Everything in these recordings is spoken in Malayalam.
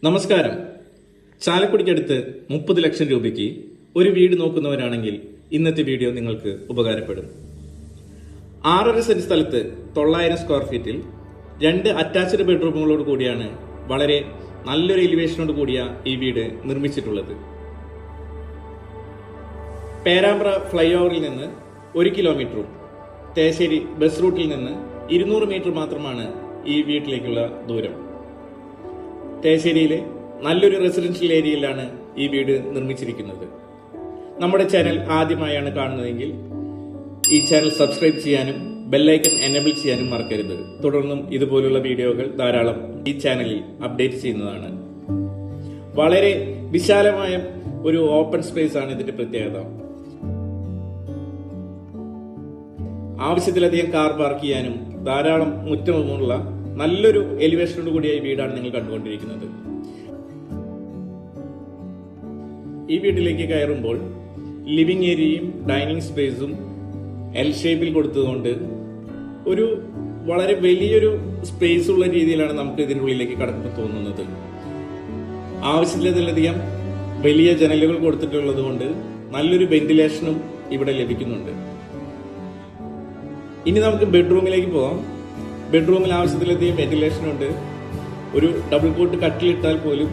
നമസ്കാരം. ചാലക്കുടിക്കടുത്ത് 30 ലക്ഷം രൂപയ്ക്ക് ഒരു വീട് നോക്കുന്നവരാണെങ്കിൽ ഇന്നത്തെ വീഡിയോ നിങ്ങൾക്ക് ഉപകാരപ്പെടും. 6.5 സെന്റ് സ്ഥലത്ത് 900 സ്ക്വയർ ഫീറ്റിൽ 2 അറ്റാച്ച്ഡ് ബെഡ്റൂമുകളോട് കൂടിയാണ് വളരെ നല്ലൊരു എലിവേഷനോട് കൂടിയ ഈ വീട് നിർമ്മിച്ചിട്ടുള്ളത്. പേരാമ്പ്ര ഫ്ലൈ ഓവറിൽ നിന്ന് 1 കിലോമീറ്ററും തേശ്ശേരി ബസ് റൂട്ടിൽ നിന്ന് 200 മീറ്റർ മാത്രമാണ് ഈ വീട്ടിലേക്കുള്ള ദൂരം. തേശ്ശേരിയിലെ നല്ലൊരു റെസിഡൻഷ്യൽ ഏരിയയിലാണ് ഈ വീട് നിർമ്മിച്ചിരിക്കുന്നത്. നമ്മുടെ ചാനൽ ആദ്യമായാണ് കാണുന്നതെങ്കിൽ ഈ ചാനൽ സബ്സ്ക്രൈബ് ചെയ്യാനും ബെല്ലൈക്കൺ എനേബിൾ ചെയ്യാനും മറക്കരുത്. തുടർന്നും ഇതുപോലുള്ള വീഡിയോകൾ ധാരാളം ഈ ചാനലിൽ അപ്ഡേറ്റ് ചെയ്യുന്നതാണ്. വളരെ വിശാലമായ ഒരു ഓപ്പൺ സ്പേസ് ആണ് ഇതിന്റെ പ്രത്യേകത. ആവശ്യത്തിലധികം കാർ പാർക്ക് ചെയ്യാനും ധാരാളം മുറ്റമുള്ള നല്ലൊരു എലിവേഷനോട് കൂടിയ ഈ വീടാണ് നിങ്ങൾ കണ്ടുകൊണ്ടിരിക്കുന്നത്. ഈ വീട്ടിലേക്ക് കയറുമ്പോൾ ലിവിംഗ് ഏരിയയും ഡൈനിങ് സ്പേസും എൽ ഷേപ്പിൽ കൊടുത്തതുകൊണ്ട് ഒരു വളരെ വലിയൊരു സ്പേസ് ഉള്ള രീതിയിലാണ് നമുക്ക് ഇതിൻ്റെ ഉള്ളിലേക്ക് കടന്നു തോന്നുന്നത്. ആവശ്യത്തിലധികം വലിയ ജനലുകൾ കൊടുത്തിട്ടുള്ളത് കൊണ്ട് നല്ലൊരു വെന്റിലേഷനും ഇവിടെ ലഭിക്കുന്നുണ്ട്. ഇനി നമുക്ക് ബെഡ്റൂമിലേക്ക് പോകാം. ബെഡ്റൂമിൽ ആവശ്യത്തിലധികം വെന്റിലേഷൻ ഉണ്ട്. ഒരു ഡബിൾ കോട്ട് കട്ടിലിട്ടാൽ പോലും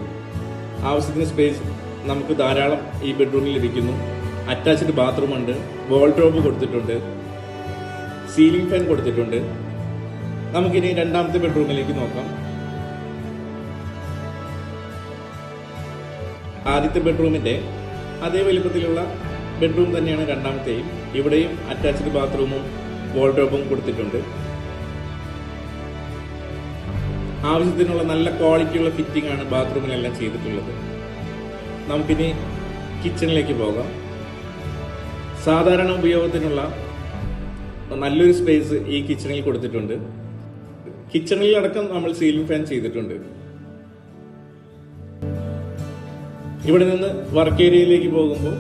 ആവശ്യത്തിന് സ്പേസ് നമുക്ക് ധാരാളം ഈ ബെഡ്റൂമിൽ ലഭിക്കുന്നു. അറ്റാച്ച്ഡ് ബാത്റൂം ഉണ്ട്, വാൾഡ്രോബ് കൊടുത്തിട്ടുണ്ട്, സീലിംഗ് ഫാൻ കൊടുത്തിട്ടുണ്ട്. നമുക്കിനി രണ്ടാമത്തെ ബെഡ്റൂമിലേക്ക് നോക്കാം. ആദ്യത്തെ ബെഡ്റൂമിന്റെ അതേ വലുപ്പത്തിലുള്ള ബെഡ്റൂം തന്നെയാണ് രണ്ടാമത്തെയും. ഇവിടെയും അറ്റാച്ച്ഡ് ബാത്റൂമും വാൾഡ്രോബും കൊടുത്തിട്ടുണ്ട്. ആവശ്യത്തിനുള്ള നല്ല ക്വാളിറ്റിയുള്ള ഫിറ്റിംഗ് ആണ് ബാത്റൂമിലെല്ലാം ചെയ്തിട്ടുള്ളത്. നമുക്കിനി കിച്ചണിലേക്ക് പോകാം. സാധാരണ ഉപയോഗത്തിനുള്ള നല്ലൊരു സ്പേസ് ഈ കിച്ചണിൽ കൊടുത്തിട്ടുണ്ട്. കിച്ചണിലടക്കം നമ്മൾ സീലിംഗ് ഫാൻ ചെയ്തിട്ടുണ്ട്. ഇവിടെ നിന്ന് വർക്ക് ഏരിയയിലേക്ക് പോകുമ്പോൾ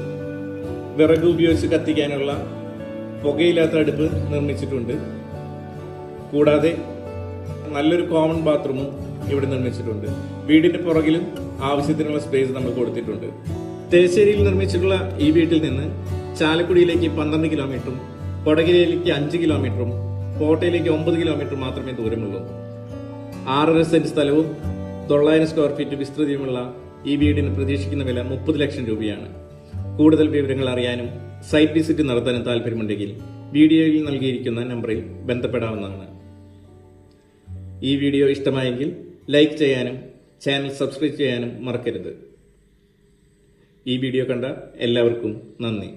വിറക് ഉപയോഗിച്ച് കത്തിക്കാനുള്ള പുകയില്ലാത്ത അടുപ്പ് നിർമ്മിച്ചിട്ടുണ്ട്. കൂടാതെ നല്ലൊരു കോമൺ ബാത്റൂമും ഇവിടെ നിർമ്മിച്ചിട്ടുണ്ട്. വീടിന്റെ പുറകിലും ആവശ്യത്തിനുള്ള സ്പേസ് നമ്മൾ കൊടുത്തിട്ടുണ്ട്. തേശ്ശേരിയിൽ നിർമ്മിച്ചിട്ടുള്ള ഈ വീട്ടിൽ നിന്ന് ചാലക്കുടിയിലേക്ക് 12 കിലോമീറ്ററും കൊടകരയിലേക്ക് 5 കിലോമീറ്ററും കോട്ടയിലേക്ക് 9 കിലോമീറ്റർ മാത്രമേ ദൂരമുള്ളൂ. 6.5 സെന്റ് സ്ഥലവും 900 സ്ക്വയർ ഫീറ്റ് വിസ്തൃതിയുമുള്ള ഈ വീടിന് പ്രതീക്ഷിക്കുന്ന വില 30 ലക്ഷം രൂപയാണ്. കൂടുതൽ വിവരങ്ങൾ അറിയാനും സൈറ്റ് വിസിറ്റ് നടത്താനും താല്പര്യമുണ്ടെങ്കിൽ വീഡിയോയിൽ നൽകിയിരിക്കുന്ന നമ്പറിൽ ബന്ധപ്പെടാവുന്നതാണ്. ഈ വീഡിയോ ഇഷ്ടമായെങ്കിൽ ലൈക്ക് ചെയ്യാനും ചാനൽ സബ്സ്ക്രൈബ് ചെയ്യാനും മറക്കരുത്. ഈ വീഡിയോ കണ്ട എല്ലാവർക്കും നന്ദി.